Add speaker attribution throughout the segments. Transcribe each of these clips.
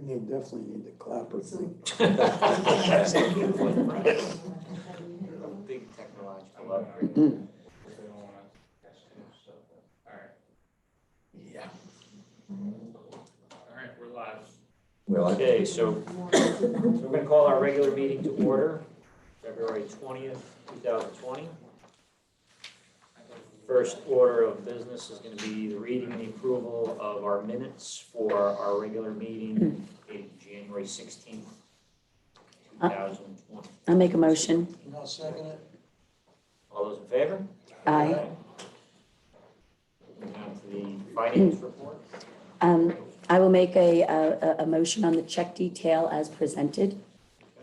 Speaker 1: You definitely need the clapper thing.
Speaker 2: Big technological upgrade.
Speaker 1: Yeah.
Speaker 3: All right, we're live.
Speaker 2: Okay, so we're going to call our regular meeting to order, February 20th, 2020. First order of business is going to be the reading and the approval of our minutes for our regular meeting dated January 16th, 2020.
Speaker 4: I'll make a motion.
Speaker 1: I'll second it.
Speaker 2: All those in favor?
Speaker 4: Aye.
Speaker 2: Moving on to the finance report.
Speaker 4: I will make a motion on the check detail as presented,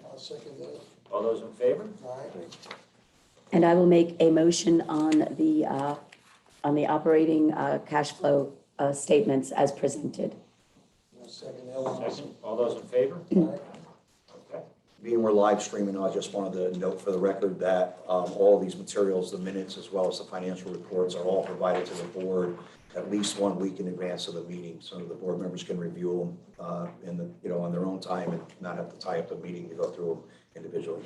Speaker 1: I'll second that.
Speaker 2: All those in favor?
Speaker 1: Aye.
Speaker 4: and I will make a motion on the operating cash flow statements as presented.
Speaker 1: I'll second that one.
Speaker 2: Second. All those in favor?
Speaker 1: Aye.
Speaker 2: Okay.
Speaker 5: Being we're live streaming, I just wanted to note for the record that all these materials, the minutes as well as the financial reports, are all provided to the board at least 1 week in advance of the meeting, so the board members can review them on their own time and not have to tie up the meeting to go through them individually.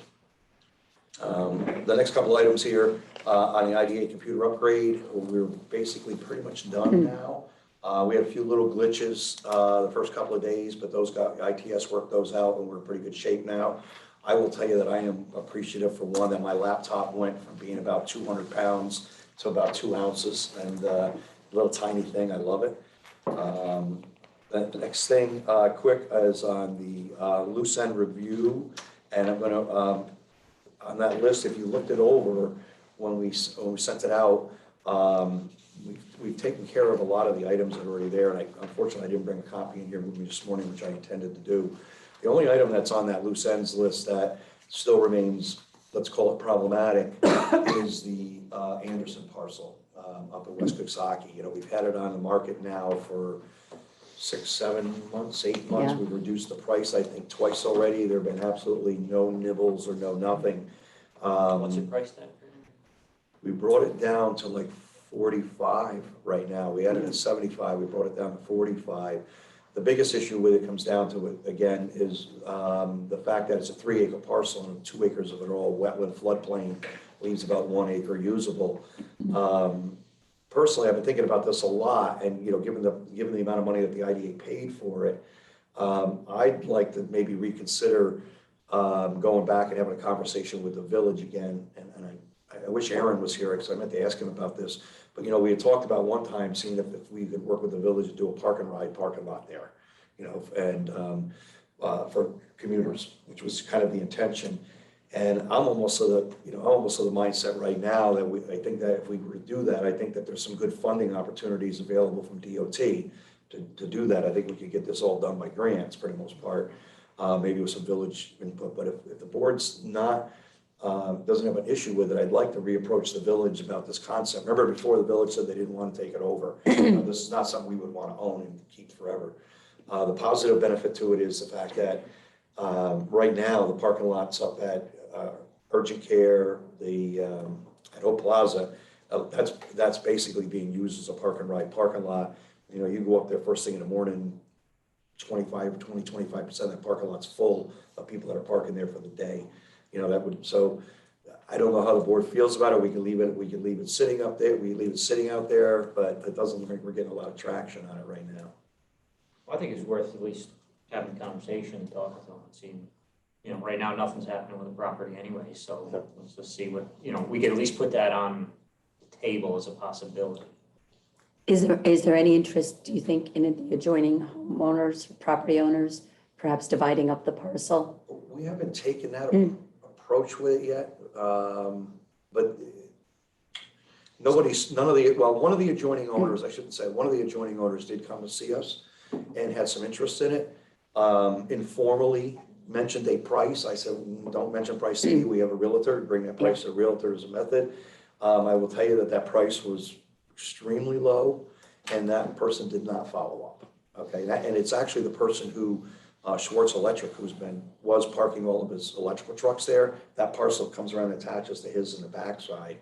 Speaker 5: The next couple items here on the IDA computer upgrade, we're basically pretty much done now. We had a few little glitches the first couple of days, but those ITS worked those out and we're in pretty good shape now. I will tell you that I am appreciative for one, that my laptop went from being about 200 pounds to about 2 ounces, and little tiny thing, I love it. The next thing quick is on the loose end review, and I'm gonna, on that list, if you looked it over when we sent it out, we've taken care of a lot of the items that are already there, and unfortunately I didn't bring a copy in here with me this morning, which I intended to do. The only item that's on that loose ends list that still remains, let's call it problematic, is the Anderson parcel up in West Coxsackie. You know, we've had it on the market now for 6, 7 months, 8 months.
Speaker 4: Yeah.
Speaker 5: We've reduced the price, I think, twice already. There have been absolutely no nibbles or no nothing.
Speaker 2: What's it priced at?
Speaker 5: We brought it down to like 45 right now. We had it at 75. We brought it down to 45. The biggest issue with it comes down to it, again, is the fact that it's a 3-acre parcel and 2 acres of it are all wetland floodplain, leaves about 1 acre usable. Personally, I've been thinking about this a lot, and given the amount of money that the IDA paid for it, I'd like to maybe reconsider going back and having a conversation with the village again. And I wish Aaron was here because I meant to ask him about this. But we had talked about one time seeing if we could work with the village to do a parking lot there, and for commuters, which was kind of the intention. And I'm almost of the mindset right now that I think that if we were to do that, I think that there's some good funding opportunities available from DOT to do that. I think we could get this all done by grants for the most part, maybe with some village input. But if the board's not doesn't have an issue with it, I'd like to reapproach the village about this concept. Remember before, the village said they didn't want to take it over. This is not something we would want to own and keep forever. The positive benefit to it is the fact that right now the parking lots up at Urgent Care, at Hope Plaza, that's basically being used as a park and ride parking lot. You go up there first thing in the morning, 25% of that parking lot's full of people that are parking there for the day. So I don't know how the board feels about it. We can leave it sitting up there. We leave it sitting out there, but it doesn't look like we're getting a lot of traction on it right now.
Speaker 2: Well, I think it's worth at least having a conversation and talking to them and seeing, right now nothing's happening with the property anyway, so let's just see what, we could at least put that on the table as a possibility.
Speaker 4: Is there any interest, do you think, in the adjoining homeowners, property owners, perhaps dividing up the parcel?
Speaker 5: We haven't taken that approach with it yet, but one of the adjoining owners, I shouldn't say, one of the adjoining owners did come to see us and had some interest in it. Informally mentioned a price. I said, don't mention price to me. We have a realtor. Bring that price to a realtor as a method. I will tell you that price was extremely low, and that person did not follow up. Okay, and it's actually the person who Schwartz Electric, was parking all of his electrical trucks there. That parcel comes around and attaches to his in the backside.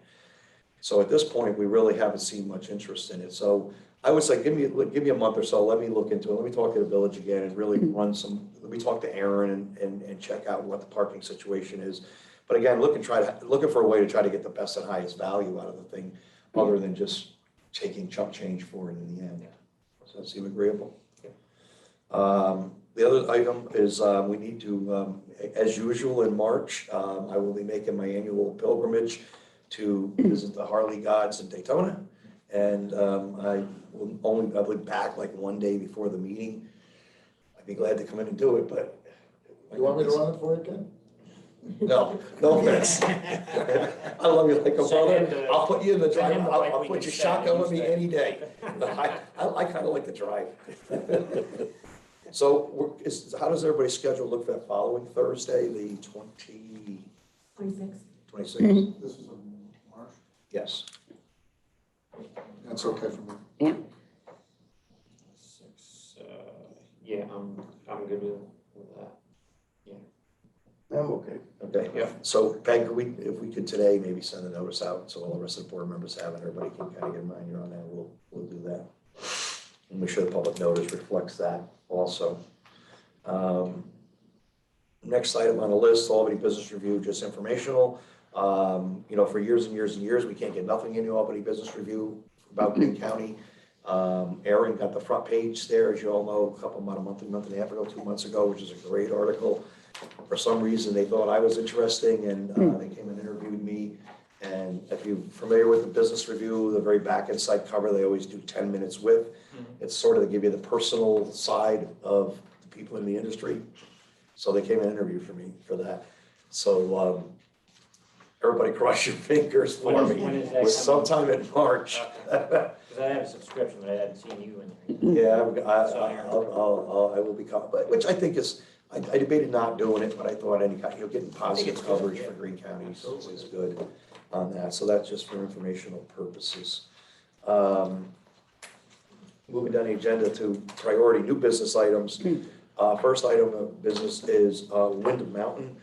Speaker 5: So at this point, we really haven't seen much interest in it. So I would say, give me a month or so, let me look into it, let me talk to the village again and really let me talk to Aaron and check out what the parking situation is. But again, looking for a way to try to get the best and highest value out of the thing, other than just taking chump change for it in the end. Does that seem agreeable? The other item is, we need to, as usual in March, I will be making my annual pilgrimage to visit the Harley Gods in Daytona. And I'll be back like one day before the meeting. I'd be glad to come in and do it, but.
Speaker 1: You want me to run it for you again?
Speaker 5: No offense. I love you like a brother. I'll put you in the drive, I'll put you shotgun with me any day. I kind of like to drive. So how does everybody's schedule look for that following Thursday, the
Speaker 3: 26.
Speaker 5: 26th?
Speaker 1: This is in March.
Speaker 5: Yes.
Speaker 1: That's okay for me.
Speaker 4: Yeah.
Speaker 2: Yeah, I'm good with that.
Speaker 1: I'm okay.
Speaker 5: Okay.
Speaker 2: Yeah.
Speaker 5: So Peg, if we could today, maybe send a notice out so all the rest of the board members have it, everybody can kind of get in mind you're on that, we'll do that. And make sure the public notice reflects that also. Next item on the list, Albany Business Review, just informational. For years and years and years, we can't get nothing in the Albany Business Review about Greene County. Aaron got the front page there, as you all know, a month and a half ago, 2 months ago, which is a great article. For some reason, they thought I was interesting, and they came and interviewed me. And if you're familiar with the Business Review, the very back and side cover, they always do 10 minutes with. It's sort of to give you the personal side of the people in the industry. So they came and interviewed for me for that. So everybody cross your fingers for me.
Speaker 2: When is that
Speaker 5: It's sometime in March.
Speaker 2: Because I have a subscription, but I hadn't seen you in there.
Speaker 5: Yeah, I will be, but which I think is, I debated not doing it, but I thought getting positive coverage for Greene County is good on that. So that's just for informational purposes. Moving down the agenda to priority new business items. First item of business is Wyndham Mountain.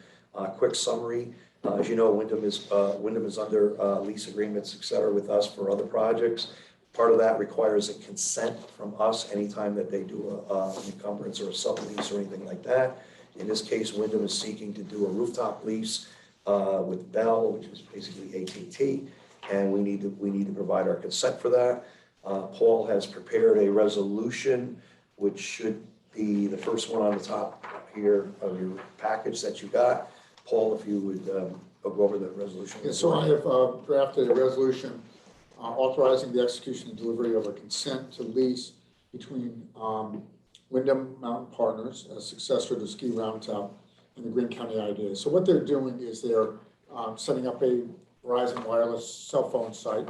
Speaker 5: Quick summary. As you know, Wyndham is under lease agreements, et cetera, with us for other projects. Part of that requires a consent from us anytime that they do an encumbrance or a sublease or anything like that. In this case, Wyndham is seeking to do a rooftop lease with Bell, which is basically AT&T, and we need to provide our consent for that. Paul has prepared a resolution, which should be the first one on the top here of your package that you got. Paul, if you would go over the resolution.
Speaker 6: Yes, so I have drafted a resolution authorizing the execution and delivery of a consent to lease between Wyndham Mountain Partners, a successor to Ski Roundtop, and the Greene County IDA. So what they're doing is they're setting up a Verizon wireless cell phone site.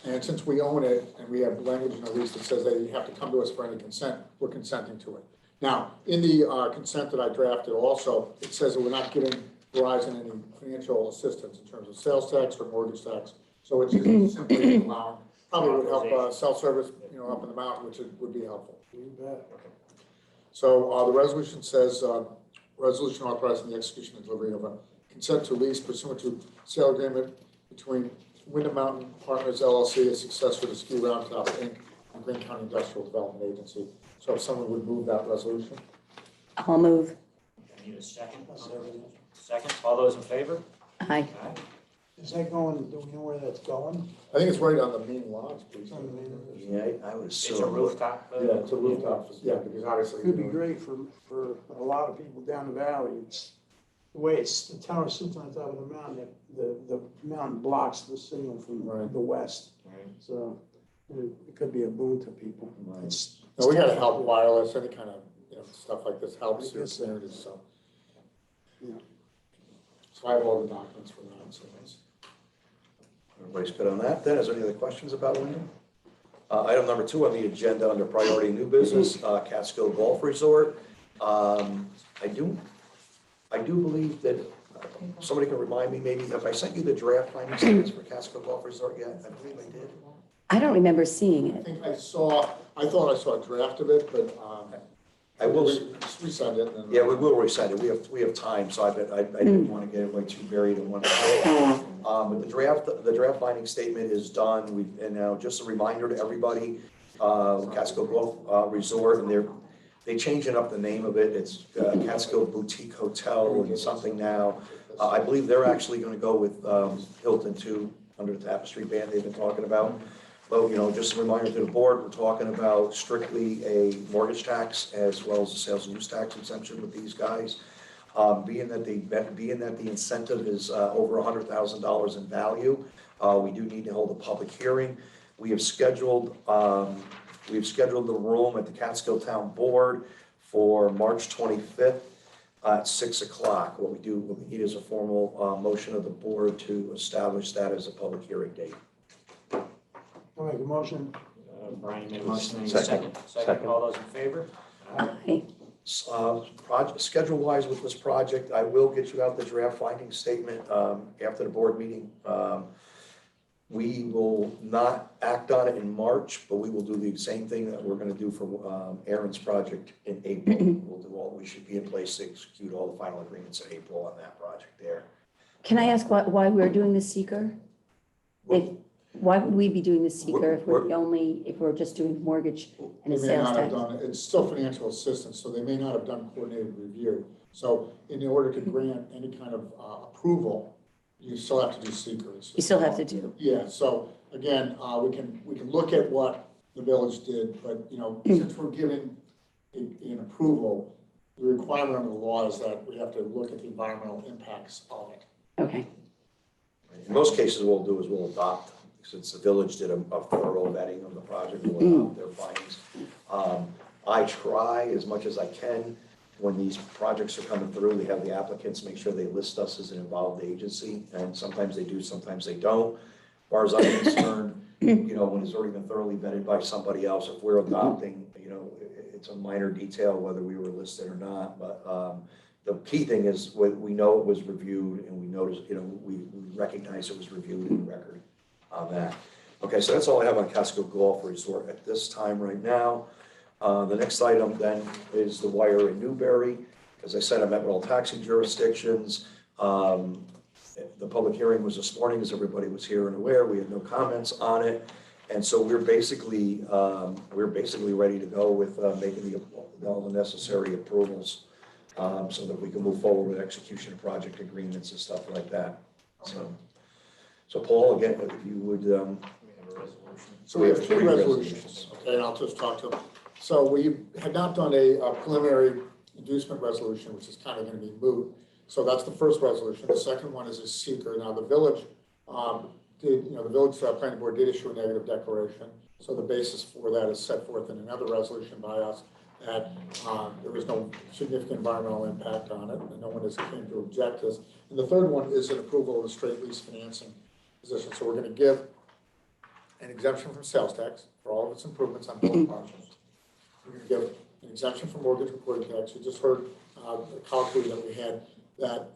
Speaker 6: And since we own it and we have language in the lease that says they have to come to us for any consent, we're consenting to it. Now, in the consent that I drafted also, it says that we're not giving Verizon any financial assistance in terms of sales tax or mortgage tax. So it's just simply allowing, probably would help cell service, up in the mountain, which would be helpful.
Speaker 1: You bet.
Speaker 6: So the resolution says, resolution authorizing the execution and delivery of a consent to lease pursuant to sale agreement between Wyndham Mountain Partners LLC, a successor to Ski Roundtop Inc., and Greene County Industrial Development Agency. So if someone would move that resolution.
Speaker 4: I'll move.
Speaker 2: I need a second. Second, all those in favor?
Speaker 4: Aye.
Speaker 2: Aye.
Speaker 1: Is that going, do we know where that's going?
Speaker 6: I think it's right on the main lodge, please.
Speaker 1: It's on the main road.
Speaker 5: Yeah, I would
Speaker 2: It's a
Speaker 5: assume.
Speaker 2: rooftop.
Speaker 6: Yeah, it's a rooftop, yeah, because obviously.
Speaker 1: Could be great for a lot of people down the valley. It's the way the tower sits on top of the mountain, the mountain blocks the signal from
Speaker 6: Right.
Speaker 1: the west.
Speaker 2: Right.
Speaker 1: So it could be a boon to people.
Speaker 5: Right.
Speaker 6: No, we gotta help wireless, any kind of, stuff like this helps
Speaker 1: I
Speaker 6: your
Speaker 1: guess so.
Speaker 6: community, so.
Speaker 1: Yeah.
Speaker 6: So I have all the documents for that, so that's.
Speaker 5: Everybody's good on that then? Is there any other questions about Wyndham? Item number 2 on the agenda under priority new business, Catskill Golf Resort. I do believe that, somebody can remind me maybe, have I sent you the draft finding statements for Catskill Golf Resort yet? I believe I did.
Speaker 4: I don't remember seeing
Speaker 6: I
Speaker 4: it.
Speaker 6: think I thought I saw a draft of it, but,
Speaker 5: I will,
Speaker 6: just resend it and then.
Speaker 5: yeah, we will recite it. We have time, so I didn't want to get everybody too buried in one. But the draft finding statement is done. And now just a reminder to everybody, Catskill Golf Resort, and they changing up the name of it. It's Catskill Boutique Hotel and something now. I believe they're actually gonna go with Hilton too, under the Tapestry band they've been talking about. But, just a reminder to the board, we're talking about strictly a mortgage tax as well as a sales and use tax exemption with these guys. Being that the incentive is over $100,000 in value, we do need to hold a public hearing. We have scheduled the room at the Catskill Town Board for March 25th at 6 o'clock. What we need is a formal motion of the board to establish that as a public hearing date.
Speaker 1: I'll make a motion.
Speaker 2: Brian made a motion, any
Speaker 5: Second.
Speaker 2: second, all those in favor?
Speaker 4: Aye.
Speaker 5: Schedule-wise with this project, I will get you out the draft finding statement after the board meeting. We will not act on it in March, but we will do the same thing that we're gonna do for Aaron's project in April. We should be in place to execute all the final agreements in April on that project there.
Speaker 4: Can I ask why we're doing the seeker? Why would we be doing the seeker if we're just doing mortgage and a
Speaker 6: They may
Speaker 4: sales
Speaker 6: not have
Speaker 4: tax?
Speaker 6: done, it's still financial assistance, so they may not have done coordinated review. So in order to grant any kind of approval, you still have to do seeker.
Speaker 4: You still have to do.
Speaker 6: Yeah, so again, we can look at what the village did, but since we're giving an approval, the requirement under the law is that we have to look at the environmental impacts of it.
Speaker 4: Okay.
Speaker 5: In most cases, what we'll do is we'll adopt, since the village did a thorough vetting of the project, we'll adopt their findings. I try as much as I can, when these projects are coming through, they have the applicants make sure they list us as an involved agency, and sometimes they do, sometimes they don't. As far as I'm concerned, when it's already been thoroughly vetted by somebody else, if we're adopting, it's a minor detail whether we were listed or not, but the key thing is we know it was reviewed, and we noticed, we recognize it was reviewed in the record on that. Okay, so that's all I have on Catskill Golf Resort at this time right now. The next item then is the wire in Newbury. As I said, I met with all taxing jurisdictions. The public hearing was this morning, as everybody was here and aware. We had no comments on it. And so we're basically ready to go with making all the necessary approvals so that we can move forward with execution of project agreements and stuff like that. So Paul, again, if you would.
Speaker 2: We have a resolution.
Speaker 6: So we have three resolutions, okay, and I'll just talk to them. So we had not done a preliminary inducement resolution, which is kind of going to be moot. So that's the first resolution. The second one is a seeker. Now, the village the village planning board did issue a negative declaration. So the basis for that is set forth in another resolution by us that there was no significant environmental impact on it, and no one has came to object this. And the third one is an approval of a straight lease financing position. So we're going to give an exemption from sales tax for all of its improvements on both parcels. We're going to give an exemption from mortgage recording tax. You just heard the colloquy that we had that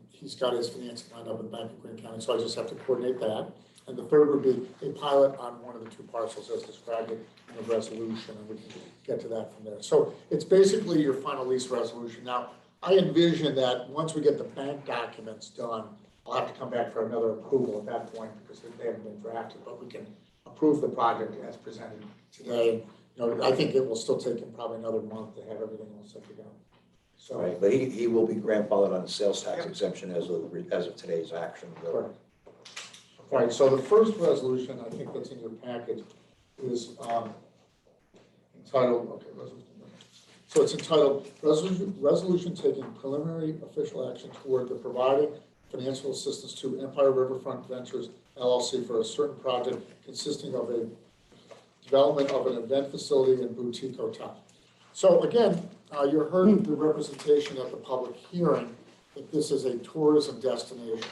Speaker 6: he's got his financing lined up with the Bank of Greene County, so I just have to coordinate that. And the third would be a pilot on one of the two parcels as described in the resolution, and we can get to that from there. So it's basically your final lease resolution. Now, I envision that once we get the bank documents done, I'll have to come back for another approval at that point because they haven't been drafted, but we can approve the project as presented today. I think it will still take him probably another month to have everything all set to go. So,
Speaker 5: Right, but he will be grandfathered on the sales tax exemption as of today's action.
Speaker 6: correct. All right, so the first resolution, I think that's in your package, is entitled, so it's entitled Resolution Taking Preliminary Official Action Toward the Providing Financial Assistance to Empire Riverfront Ventures LLC for a certain project consisting of a development of an event facility and boutique hotel. So again, you heard the representation at the public hearing that this is a tourism destination.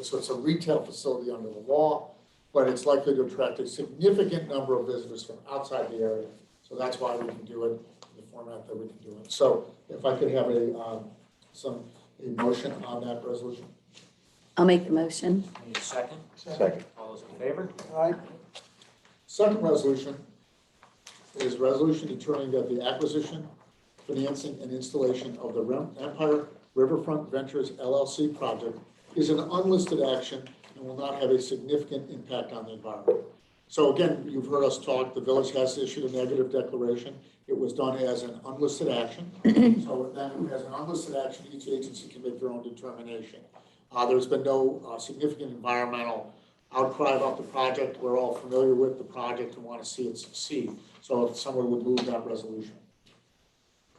Speaker 6: So it's a retail facility under the law, but it's likely to attract a significant number of visitors from outside the area. So that's why we can do it in the format that we can do it. So if I could have a motion on that resolution.
Speaker 4: I'll make the motion.
Speaker 2: Need a second?
Speaker 5: Second.
Speaker 2: All those in favor?
Speaker 1: All right,
Speaker 6: Second resolution is resolution determining that the acquisition, financing, and installation of the Empire Riverfront Ventures LLC project is an unlisted action and will not have a significant impact on the environment. So again, you've heard us talk, the village has issued a negative declaration. It was done as an unlisted action. So then as an unlisted action, each agency can make their own determination. There's been no significant environmental outcry about the project. We're all familiar with the project and want to see it succeed. So if someone would move that resolution.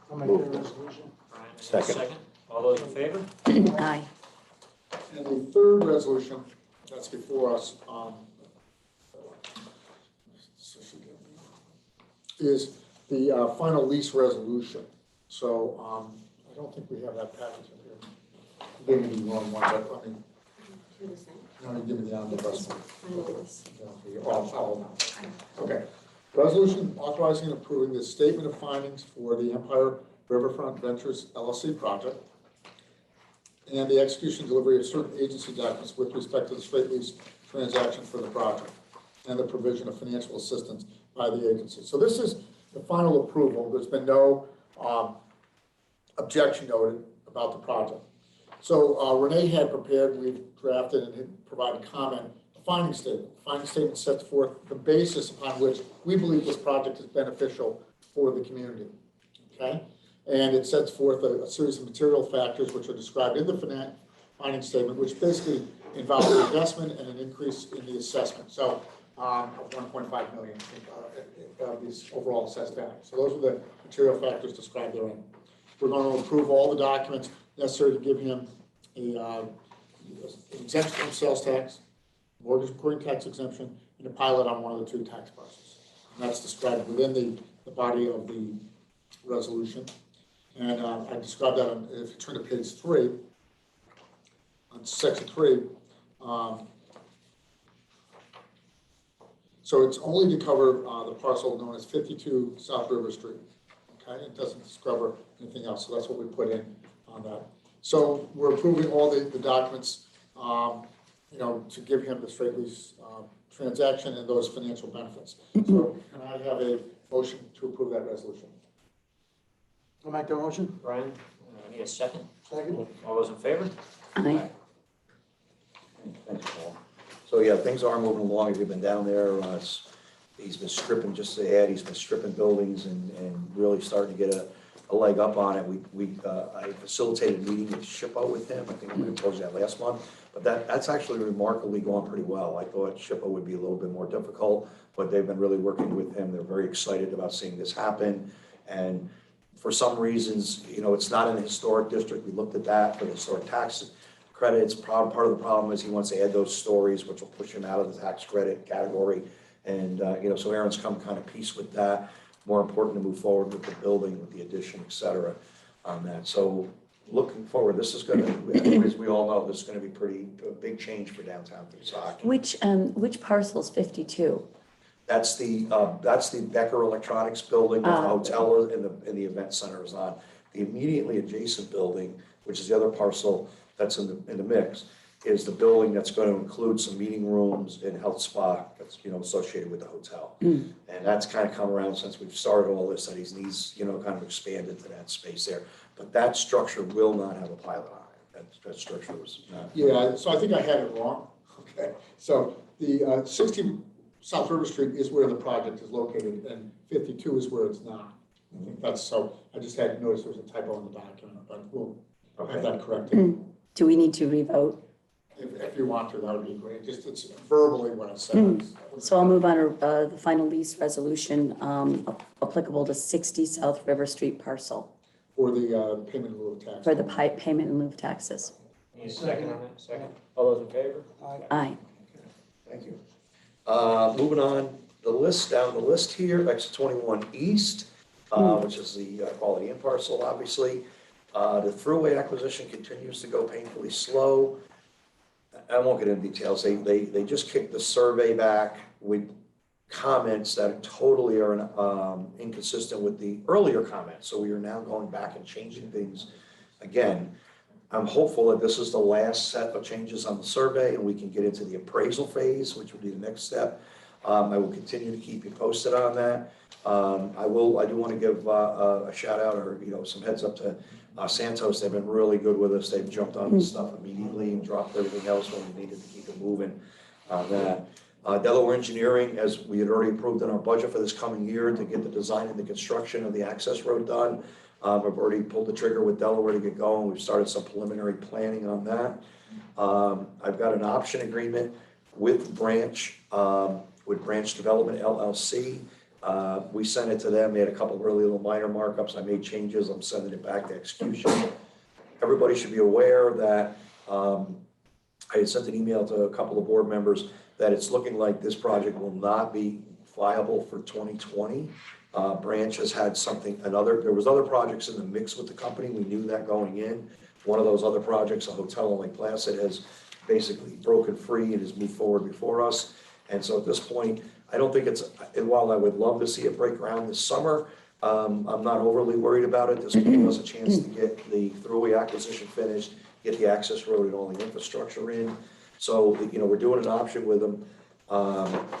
Speaker 1: I'll make that resolution.
Speaker 2: Brian, is there a
Speaker 5: Second.
Speaker 2: second? All those in favor?
Speaker 4: Aye.
Speaker 6: And the third resolution that's before us, is the final lease resolution. So, I don't think we have that package in here. You gave me the wrong one, but let me, no, you give me the omnibus one. Okay. Resolution authorizing and approving the statement of findings for the Empire Riverfront Ventures LLC project and the execution and delivery of certain agency documents with respect to the straight lease transaction for the project and the provision of financial assistance by the agency. So this is the final approval. There's been no objection noted about the project. So Renee had prepared, we've drafted and had provided comment, a finding statement. The finding statement sets forth the basis upon which we believe this project is beneficial for the community, okay? And it sets forth a series of material factors which are described in the finding statement, which basically involve an investment and an increase in the assessment. So of 1.5 million of these overall assessed value. So those are the material factors described therein. We're going to approve all the documents necessary to give him an exemption from sales tax, mortgage recording tax exemption, and a pilot on one of the two tax parcels. And that's described within the body of the resolution. And I described that on, if you turn to page 3, on section 3. So it's only to cover the parcel known as 52 South River Street. Okay, it doesn't discover anything else, so that's what we put in on that. So we're approving all the documents, you know, to give him the straight lease transaction and those financial benefits. So can I have a motion to approve that resolution?
Speaker 1: I'll make the motion.
Speaker 2: Brian, need a second?
Speaker 1: Second.
Speaker 2: All those in favor?
Speaker 4: Aye.
Speaker 5: Thanks, Paul. So yeah, things are moving along. If you've been down there, he's been stripping, just to add, he's been stripping buildings and really starting to get a leg up on it. I facilitated a meeting with SHPO with him. I think I might have told you that last month. But that's actually remarkably gone pretty well. I thought SHPO would be a little bit more difficult, but they've been really working with him. They're very excited about seeing this happen. And for some reasons, you know, it's not in the historic district. We looked at that for the historic tax credits. Part of the problem is he wants to add those stories, which will push him out of the tax credit category. And, you know, so Aaron's come kind of peace with that. More important to move forward with the building, with the addition, et cetera, on that. So looking forward, this is going to, as we all know, this is going to be a big change for downtown Coxsackie.
Speaker 4: Which parcel is 52?
Speaker 5: That's the Becker Electronics building, the hotel and the event center is on. The immediately adjacent building, which is the other parcel that's in the mix, is the building that's going to include some meeting rooms and health spa that's, you know, associated with the hotel. And that's kind of come around since we've started all this, that he's you know, kind of expanded to that space there. But that structure will not have a pilot on it. That structure was not.
Speaker 6: Yeah, so I think I had it wrong. Okay, so the 60 South River Street is where the project is located, and 52 is where it's not. I think that's, so I just had noticed there was a typo in the document, but we'll have that corrected.
Speaker 4: Do we need to revote?
Speaker 6: If you want to, that would be great. Just it's verbally what I said.
Speaker 4: So I'll move on to the final lease resolution applicable to 60 South River Street parcel
Speaker 6: For the payment in lieu of tax.
Speaker 4: for the payment in lieu of taxes.
Speaker 2: Need a second on that? Second. All those in favor?
Speaker 4: Aye.
Speaker 5: Thank you. Moving on, down the list here, exit 21 East, which is the Quality Inn parcel, obviously. The thruway acquisition continues to go painfully slow. I won't get into details. They just kicked the survey back with comments that totally are inconsistent with the earlier comments. So we are now going back and changing things again. I'm hopeful that this is the last set of changes on the survey and we can get into the appraisal phase, which would be the next step. I will continue to keep you posted on that. I do want to give a shout out or, you know, some heads up to Santos. They've been really good with us. They've jumped on this stuff immediately and dropped everything else when we needed to keep it moving on that. Delaware Engineering, as we had already approved in our budget for this coming year to get the design and the construction of the access road done. I've already pulled the trigger with Delaware to get going. We've started some preliminary planning on that. I've got an option agreement with Branch Development LLC. We sent it to them. They had a couple of really little minor markups. I made changes. I'm sending it back to execution. Everybody should be aware that I had sent an email to a couple of board members that it's looking like this project will not be viable for 2020. Branch has had there was other projects in the mix with the company. We knew that going in. One of those other projects, a hotel in Lake Placid, has basically broken free and has moved forward before us. And so at this point, I don't think while I would love to see it break ground this summer, I'm not overly worried about it. This will give us a chance to get the thruway acquisition finished, get the access road and all the infrastructure in. So, we're doing an option with them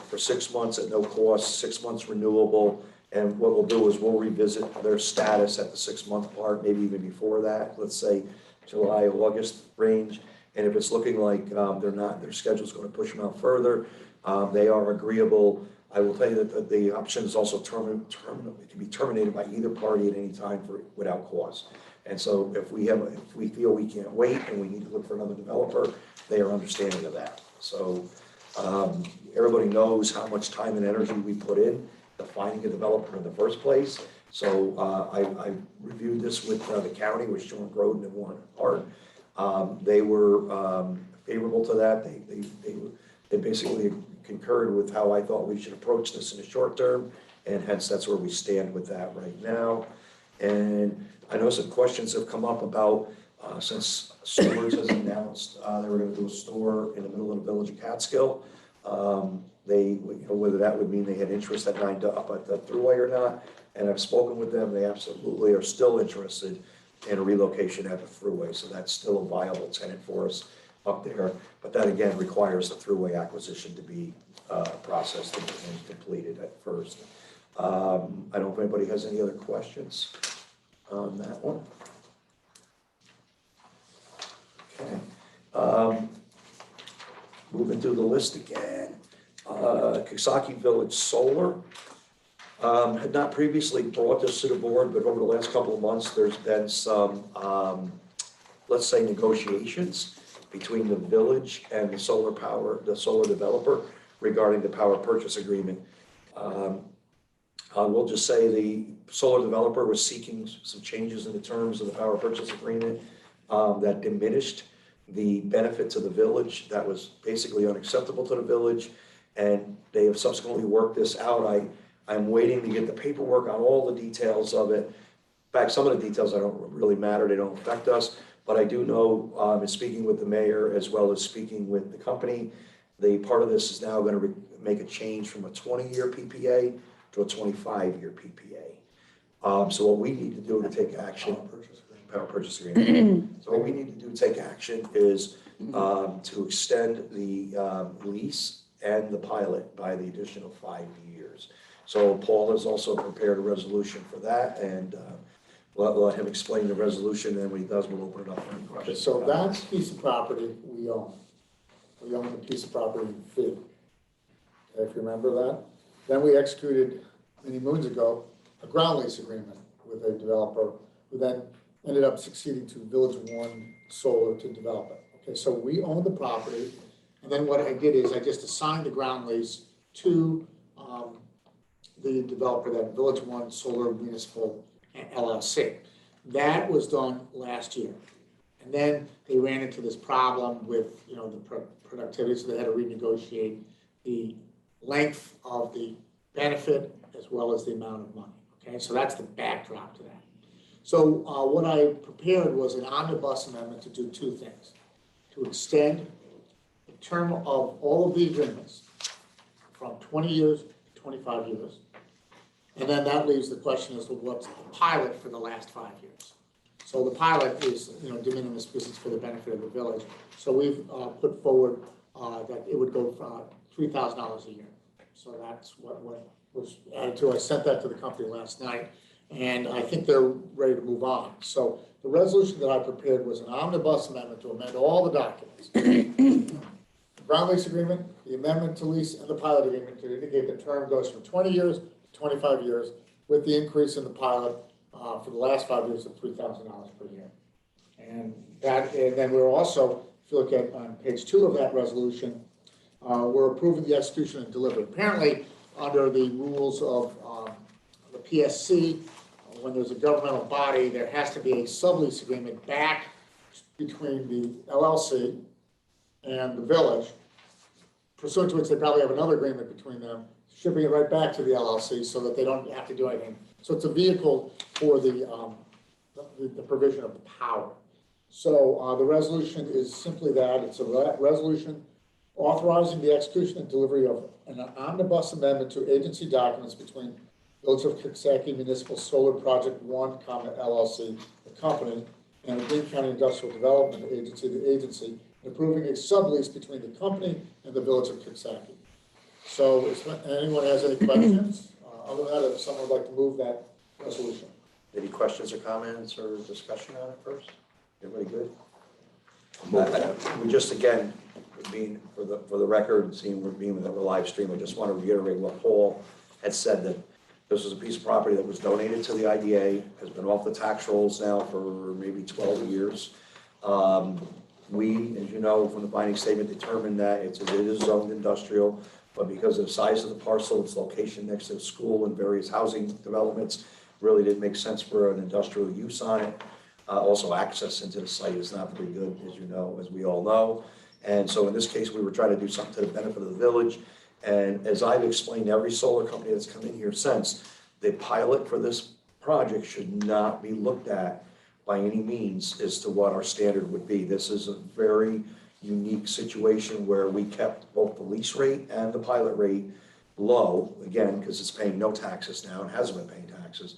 Speaker 5: for 6 months at no cost, 6 months renewable. And what we'll do is we'll revisit their status at the 6-month part, maybe even before that, let's say July, August range. And if it's looking like their schedule's going to push them out further, they are agreeable. I will tell you that the option is also it can be terminated by either party at any time without cost. And so if we feel we can't wait and we need to look for another developer, they are understanding of that. So everybody knows how much time and energy we put in to finding a developer in the first place. So I reviewed this with the county, which John Groden and Warren Hart. They were favorable to that. They basically concurred with how I thought we should approach this in the short term, and hence that's where we stand with that right now. And I know some questions have come up about since Stewart's has announced they were going to do a store in the middle of the village of Catskill. Whether that would mean they had interest up at the thruway or not. And I've spoken with them. They absolutely are still interested in a relocation at the thruway. So that's still a viable tenant for us up there. But that again requires the thruway acquisition to be processed and completed at first. I don't know if anybody has any other questions on that one. Okay. Moving through the list again. Coxsackie Village Solar. Had not previously brought this to the board, but over the last couple of months, there's been some, let's say, negotiations between the village and the solar developer regarding the power purchase agreement. We'll just say the solar developer was seeking some changes in the terms of the power purchase agreement that diminished the benefit to the village. That was basically unacceptable to the village, and they have subsequently worked this out. I'm waiting to get the paperwork on all the details of it. In fact, some of the details don't really matter. They don't affect us. But I do know, in speaking with the mayor as well as speaking with the company, the part of this is now going to make a change from a 20-year PPA to a 25-year PPA. So what we need to do to take action, power purchase agreement. So what we need to do to take action is to extend the lease and the pilot by the additional 5 years. So Paul has also prepared a resolution for that, and we'll let him explain the resolution, and when he does, we'll open it up for any questions.
Speaker 6: So that's a piece of property we own. We own the piece of property in fee. Okay, if you remember that. Then we executed many moons ago a ground lease agreement with a developer who then ended up succeeding to Village One Solar to develop it. Okay, so we own the property, and then what I did is I just assigned the ground lease to the developer, that Village One Solar Municipal LLC. That was done last year. And then they ran into this problem with, the productivity, so they had to renegotiate the length of the benefit as well as the amount of money. Okay, so that's the backdrop to that. So what I prepared was an omnibus amendment to do two things: to extend the term of all of the agreements from 20 years to 25 years. And then that leaves the question as to what's the pilot for the last 5 years. So the pilot is, de minimis because it's for the benefit of the village. So we've put forward that it would go for $3,000 a year. So that's what was added to. I sent that to the company last night, and I think they're ready to move on. So the resolution that I prepared was an omnibus amendment to amend all the documents. ground lease agreement, the amendment to lease, and the pilot agreement to indicate the term goes from 20 years to 25 years, with the increase in the pilot for the last 5 years of $3,000 per year. And then we're also, if you look at on page 2 of that resolution, we're approving the execution and delivery. Apparently, under the rules of the PSC, when there's a governmental body, there has to be a sublease agreement back between the LLC and the village, pursuant to which they probably have another agreement between them, shipping it right back to the LLC so that they don't have to do anything. So it's a vehicle for the provision of the power. So the resolution is simply that. It's a resolution authorizing the execution and delivery of an omnibus amendment to agency documents between Village of Coxsackie Municipal Solar Project 1, LLC, the company, and the Greene County Industrial Development Agency, the agency, and approving a sublease between the company and the Village of Coxsackie. So if anyone has any questions, other than that, if someone would like to move that resolution.
Speaker 5: Any questions or comments or discussion on it first? Everybody good? We just, again, being for the record, seeing we're being with a live stream, I just want to reiterate what Paul had said, that this was a piece of property that was donated to the IDA, has been off the tax rolls now for maybe 12 years. We, as you know, from the binding statement, determined that it is zoned industrial, but because of the size of the parcel, its location next to the school and various housing developments, really didn't make sense for an industrial use on it. Also, access into the site is not very good, as you know, as we all know. And so in this case, we were trying to do something to the benefit of the village. And as I've explained to every solar company that's come in here since, the pilot for this project should not be looked at by any means as to what our standard would be. This is a very unique situation where we kept both the lease rate and the pilot rate low, again, because it's paying no taxes now and hasn't been paying taxes,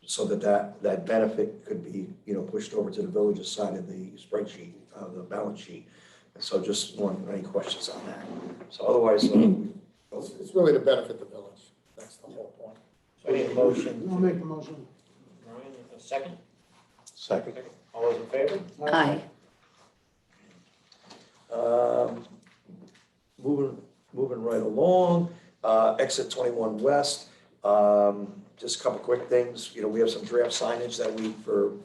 Speaker 5: so that benefit could be, pushed over to the village's side of the spreadsheet, the balance sheet. And so just any questions on that. So otherwise,
Speaker 6: It's really to benefit the village. That's the whole point.
Speaker 2: So I need a motion.
Speaker 1: I'll make the motion.
Speaker 2: Ryan, a second?
Speaker 3: Second.
Speaker 2: All those in favor?
Speaker 4: Aye.
Speaker 5: Moving right along, exit 21 West, just a couple quick things. We have some draft signage that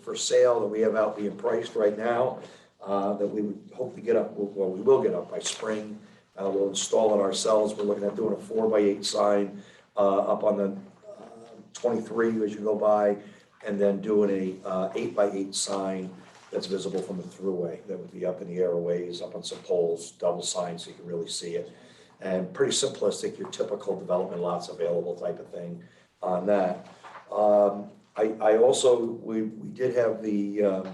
Speaker 5: for sale that we have out being priced right now, that we would hope to get up, well, we will get up by spring. We'll install it ourselves. We're looking at doing a 4x8 sign up on the 23 as you go by, and then doing a 8x8 sign that's visible from the thruway. That would be up in the airways, up on some poles, double sign so you can really see it. And pretty simplistic, your typical development lots available type of thing on that. I also, we did have the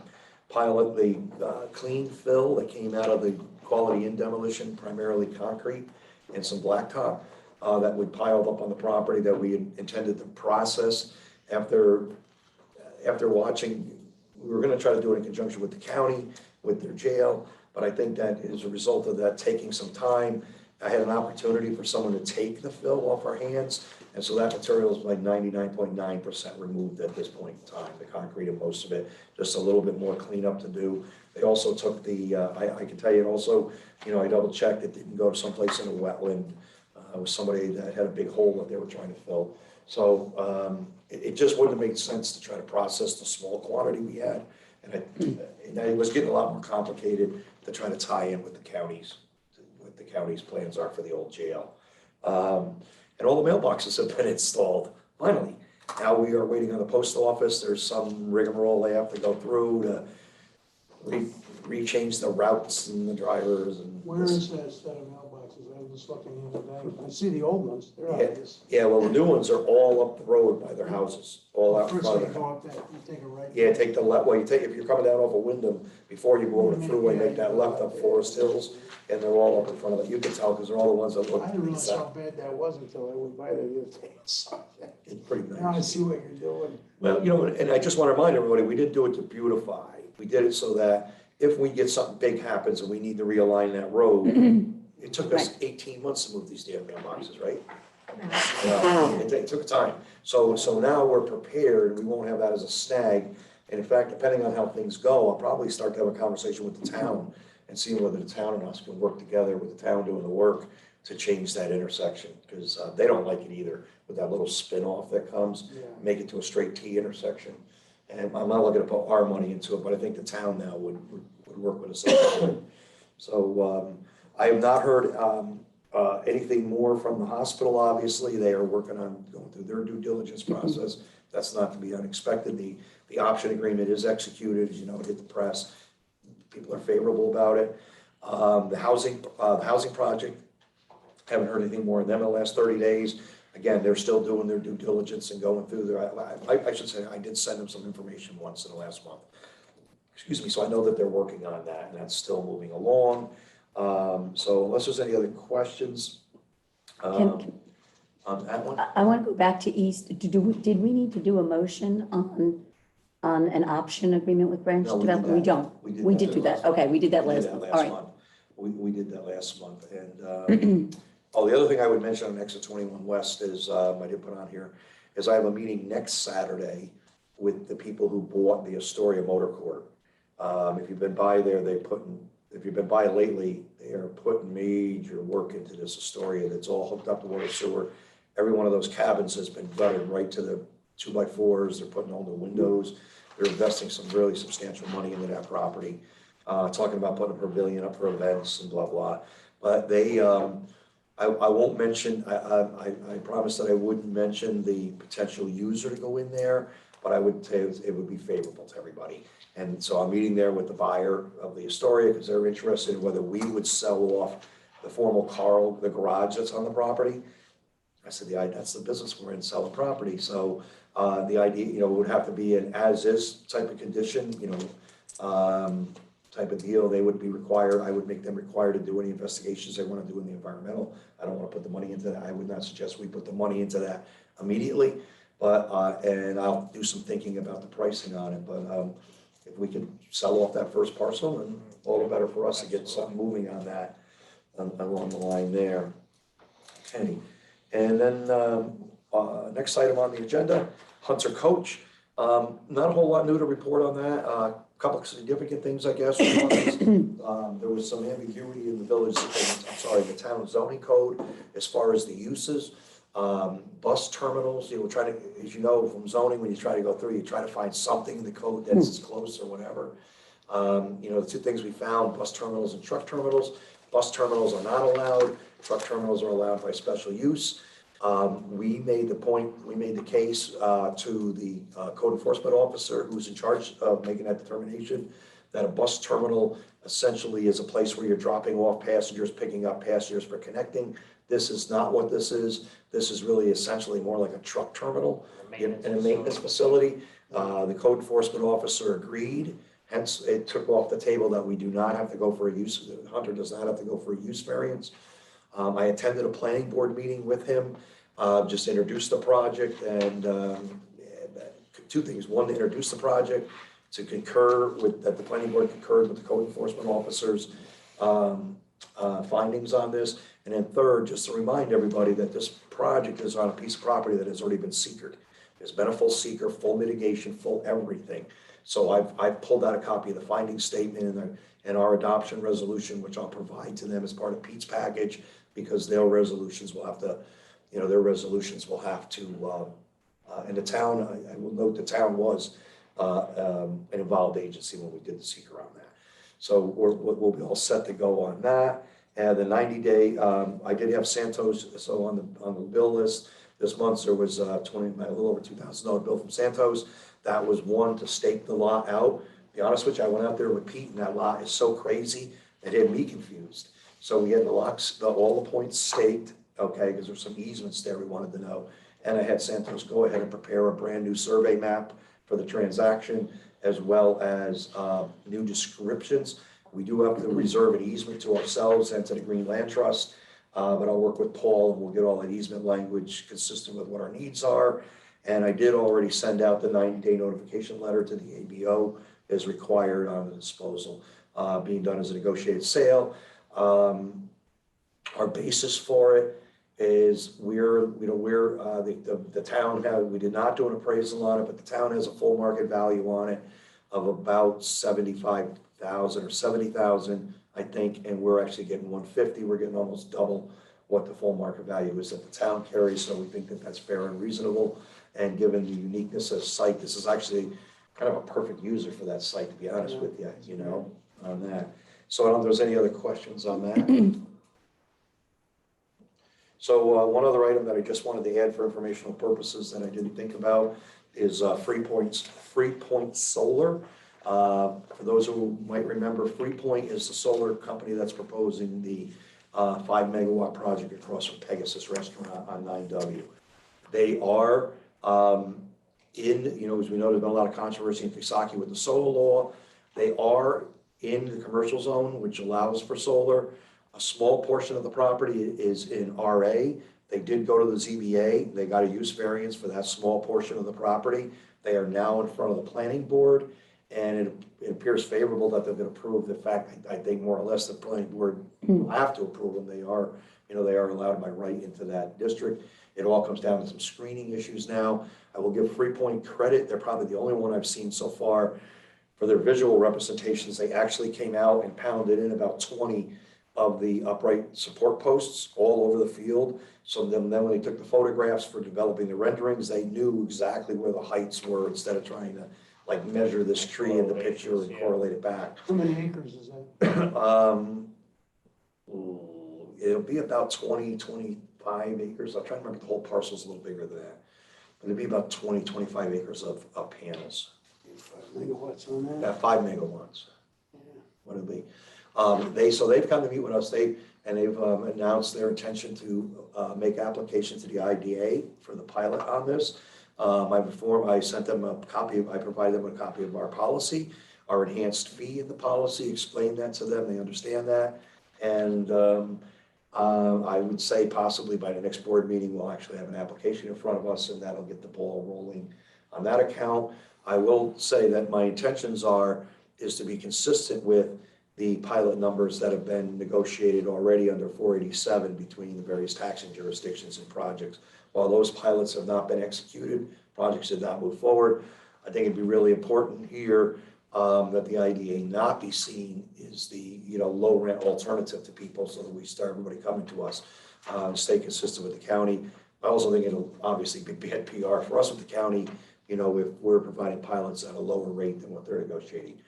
Speaker 5: pilot, the clean fill that came out of the quality in demolition, primarily concrete and some blacktop that we piled up on the property that we intended to process. After watching, we were going to try to do it in conjunction with the county, with their jail, but I think that as a result of that taking some time, I had an opportunity for someone to take the fill off our hands, and so that material is like 99.9% removed at this point in time, the concrete and most of it, just a little bit more cleanup to do. They also took the, I can tell you also, I double checked, it didn't go to someplace in a wetland with somebody that had a big hole that they were trying to fill. So it just wouldn't have made sense to try to process the small quantity we had. And it was getting a lot more complicated to try to tie in with the county's plans are for the old jail. And all the mailboxes have been installed, finally. Now we are waiting on the post office. There's some rigmarole they have to go through to rechange the routes and the drivers. And
Speaker 1: Where is that set of mailboxes? I was just looking the other day. I see the old ones. They're obvious.
Speaker 5: Yeah, well, the new ones are all up the road by their houses, all out in
Speaker 1: First
Speaker 5: front
Speaker 1: you
Speaker 5: of
Speaker 1: go
Speaker 5: them.
Speaker 1: up that, you take a right.
Speaker 5: Yeah, take the left, well, if you're coming down off of Wyndham, before you go over the thruway, make that left up Forest Hills, and they're all up in front of it. You can tell, because they're all the ones that look.
Speaker 1: I didn't realize how bad that was until I went by there the other day. So,
Speaker 5: It's pretty
Speaker 1: now I
Speaker 5: nice.
Speaker 1: see what you're doing.
Speaker 5: Well, and I just want to remind everybody, we didn't do it to beautify. We did it so that if we get something big happens and we need to realign that road, it took us 18 months to move these damn mailboxes, right? It took time. So now we're prepared, we won't have that as a snag. And in fact, depending on how things go, I'll probably start to have a conversation with the town and seeing whether the town and us can work together with the town doing the work to change that intersection, because they don't like it either, with that little spin-off that comes,
Speaker 1: Yeah.
Speaker 5: make it to a straight T intersection. And I'm not looking to put our money into it, but I think the town now would work with us. So I have not heard anything more from the hospital, obviously. They are working on going through their due diligence process. That's not to be unexpected. The option agreement is executed, as you know, it hit the press. People are favorable about it. The housing project, haven't heard anything more of them in the last 30 days. Again, they're still doing their due diligence and going through their, I should say, I did send them some information once in the last month. Excuse me, so I know that they're working on that, and that's still moving along. So unless there's any other questions
Speaker 4: Can-
Speaker 5: on that one?
Speaker 4: I want to go back to East. Did we need to do a motion on an option agreement with Branch
Speaker 5: No, we did
Speaker 4: Development? We
Speaker 5: that.
Speaker 4: don't. We did do that.
Speaker 5: last
Speaker 4: Okay, we did that
Speaker 5: We
Speaker 4: last
Speaker 5: did that
Speaker 4: month. All
Speaker 5: last
Speaker 4: right.
Speaker 5: month. We did that last month, and, oh, the other thing I would mention on Exit 21 West is, I did put on here, is I have a meeting next Saturday with the people who bought the Astoria Motor Court. If you've been by there, if you've been by lately, they are putting major work into this Astoria that's all hooked up to water sewer. Every one of those cabins has been gutted right to the 2x4s. They're putting all the windows. They're investing some really substantial money into that property. Talking about putting a pavilion up for events and blah, blah. But they, I won't mention, I promised that I wouldn't mention the potential user to go in there, but I would say it would be favorable to everybody. And so I'm meeting there with the buyer of the Astoria, because they're interested in whether we would sell off the formal the garage that's on the property. I said, that's the business we're in, selling property. So the idea, would have to be an as-is type of condition, type of deal. They would be required, I would make them required to do any investigations they want to do in the environmental. I don't want to put the money into that. I would not suggest we put the money into that immediately, but, and I'll do some thinking about the pricing on it. But if we could sell off that first parcel, then all the better for us to get something moving on that, along the line there. Okay. And then, next item on the agenda, Hunter Coach. Not a whole lot new to report on that. A couple of significant things, I guess. One is, there was some ambiguity in the village, the town zoning code as far as the uses. Bus terminals, try to, as you know, from zoning, when you try to go through, you try to find something in the code that's close or whatever. The two things we found, bus terminals and truck terminals. Bus terminals are not allowed, truck terminals are allowed by special use. We made the case to the code enforcement officer who's in charge of making that determination, that a bus terminal essentially is a place where you're dropping off passengers, picking up passengers for connecting. This is not what this is. This is really essentially more like a truck terminal and a maintenance facility. The code enforcement officer agreed. Hence, it took off the table that we do not have to go for a use, Hunter does not have to go for a use variance. I attended a planning board meeting with him, just introduced the project, and two things. One, to introduce the project, to concur with, that the planning board concurred with the code enforcement officers' findings on this. And then third, just to remind everybody that this project is on a piece of property that has already been seekered. There's been a full seeker, full mitigation, full everything. So I've pulled out a copy of the finding statement and our adoption resolution, which I'll provide to them as part of Pete's package, because their resolutions will have to, and the town, I will note the town was an involved agency when we did the seeker on that. So we'll be all set to go on that. And the 90-day, I did have Santos, so on the bill list this month, there was a little over $2,000 bill from Santos. That was one to stake the lot out. To be honest with you, I went out there with Pete, and that lot is so crazy that it had me confused. So we had all the points staked, okay, because there's some easements there we wanted to know. And I had Santos go ahead and prepare a brand new survey map for the transaction, as well as new descriptions. We do have to reserve an easement to ourselves and to the Greene Land Trust, but I'll work with Paul and we'll get all that easement language consistent with what our needs are. And I did already send out the 90-day notification letter to the ABO as required on the disposal, being done as a negotiated sale. Our basis for it is the town, we did not do an appraisal on it, but the town has a full market value on it. of about 75,000 or 70,000, I think, and we're actually getting 150. We're getting almost double what the full market value is that the town carries, so we think that that's fair and reasonable. And given the uniqueness of the site, this is actually kind of a perfect user for that site, to be honest with you, you know, on that. So I don't know if there's any other questions on that. So one other item that I just wanted to add for informational purposes that I didn't think about is Freepoint Solar. For those who might remember, Freepoint is the solar company that's proposing the 5 megawatt project across from Pegasus Restaurant on 9W. They are you know, as we know, there's been a lot of controversy in Pisaki with the solar law. They are in the commercial zone, which allows for solar. A small portion of the property is in RA. They did go to the ZBA. They got a use variance for that small portion of the property. They are now in front of the planning board, and it appears favorable that they're going to approve. The fact, I think more or less the planning board will have to approve them. They are, you know, they are allowed by right into that district. It all comes down to some screening issues now. I will give Freepoint credit. They're probably the only one I've seen so far for their visual representations. They actually came out and pounded in about 20 of the upright support posts all over the field. So then when they took the photographs for developing the renderings, they knew exactly where the heights were instead of trying to like measure this tree in the picture and correlate it back.
Speaker 1: How many acres is that?
Speaker 5: It'll be about 25 acres. I'm trying to remember, the whole parcel's a little bigger than that. But it'll be about 25 acres of panels.
Speaker 1: 5 megawatts on that?
Speaker 5: Yeah, 5 megawatts.
Speaker 1: Yeah.
Speaker 5: What it'll be. So they've come to meet with us. They've announced their intention to make application to the IDA for the pilot on this. I sent them a copy. I provided them a copy of our policy, our enhanced fee in the policy. Explained that to them. They understand that, and I would say possibly by the next board meeting we'll actually have an application in front of us, and that'll get the ball rolling on that account. I will say that my intentions is to be consistent with the pilot numbers that have been negotiated already under 487 between the various taxing jurisdictions and projects. While those pilots have not been executed, projects did not move forward, I think it'd be really important here that the IDA not be seen as the low rent alternative to people, so that we start everybody coming to us, stay consistent with the county. I also think it'll obviously be bad PR for us with the county, if we're providing pilots at a lower rate than what they're negotiating.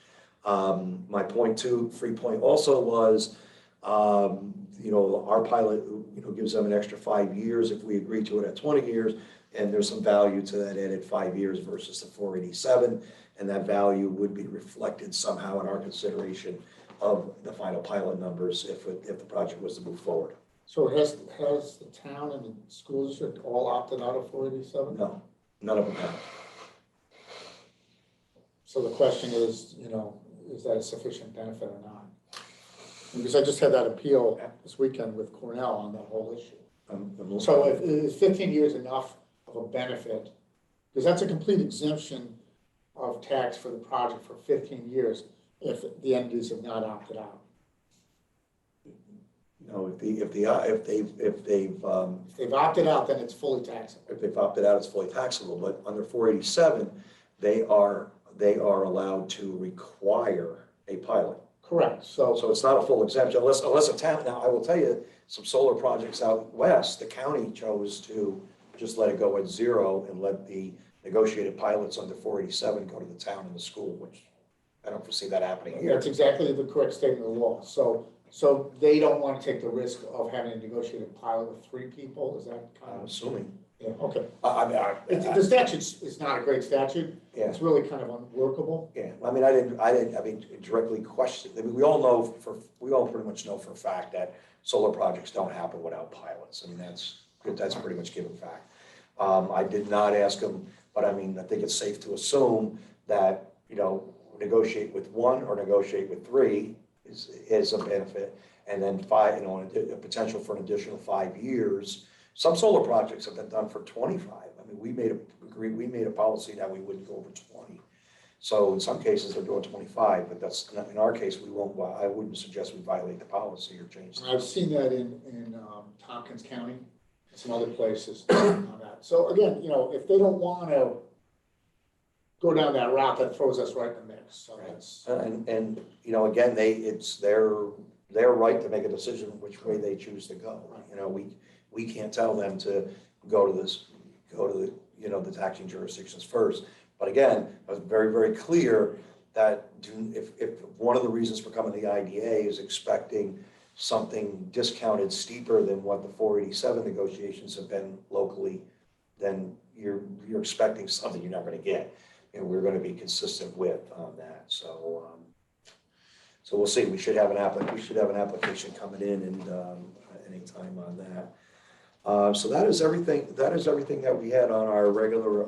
Speaker 5: My point to Freepoint also was, our pilot, gives them an extra 5 years if we agree to it at 20 years, and there's some value to that added 5 years versus the 487, and that value would be reflected somehow in our consideration of the final pilot numbers if the project was to move forward.
Speaker 6: So has the town and the school district all opted out of 487?
Speaker 5: No, none of them have.
Speaker 6: So the question is, is that a sufficient benefit or not? Because I just had that appeal this weekend with Cornell on that whole issue. So is 15 years enough of a benefit? Because that's a complete exemption of tax for the project for 15 years if the entities have not opted out.
Speaker 5: No, if they've
Speaker 6: opted out, then it's fully taxable.
Speaker 5: If they've opted out, it's fully taxable. But under 487, they are allowed to require a pilot.
Speaker 6: Correct. So
Speaker 5: it's not a full exemption unless a town. Now, I will tell you, some solar projects out west, the county chose to just let it go at zero and let the negotiated pilots under 487 go to the town and the school, which I don't foresee that happening here.
Speaker 6: that's exactly the correct statement of the law. So they don't want to take the risk of having a negotiated pilot with 3 people. Is that kind
Speaker 5: I'm
Speaker 6: of?
Speaker 5: assuming.
Speaker 6: Yeah. Okay.
Speaker 5: The
Speaker 6: statute is not a great statute.
Speaker 5: Yeah.
Speaker 6: It's really kind of unworkable.
Speaker 5: Yeah, I didn't directly question. We all pretty much know for a fact that solar projects don't happen without pilots. That's pretty much given fact. I did not ask them, but I think it's safe to assume that, negotiate with 1 or negotiate with 3 is a benefit. And then 5, a potential for an additional 5 years. Some solar projects have been done for 25. We made a policy that we wouldn't go over 20. So in some cases they're doing 25, but that's not, in our case, we won't. I wouldn't suggest we violate the policy or change.
Speaker 6: I've seen that in Tompkins County and some other places on that. So again, if they don't want to go down that route, that throws us right in the mix, so that's.
Speaker 5: And, you know, again, it's their right to make a decision which way they choose to go. You know, we can't tell them to go to the, you know, the taxing jurisdictions first. But again, I was very, very clear that if one of the reasons for coming to the IDA is expecting something discounted steeper than what the 487 negotiations have been locally, then you're expecting something you're not going to get. And we're going to be consistent with on that. So we'll see. We should have an application coming in and anytime on that. So that is everything that we had on our regular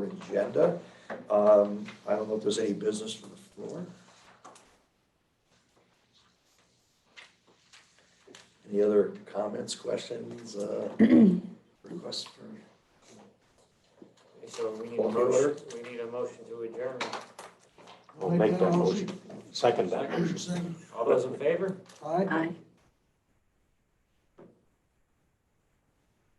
Speaker 5: agenda. I don't know if there's any business from the floor. Any other comments, questions, requests for?
Speaker 2: Okay, so we need a
Speaker 5: Call for
Speaker 2: motion,
Speaker 5: order.
Speaker 2: we need a motion to adjourn.
Speaker 1: I'll make that motion.
Speaker 3: Second that.
Speaker 1: Second.
Speaker 2: All those in favor?
Speaker 1: Aye.
Speaker 4: Aye.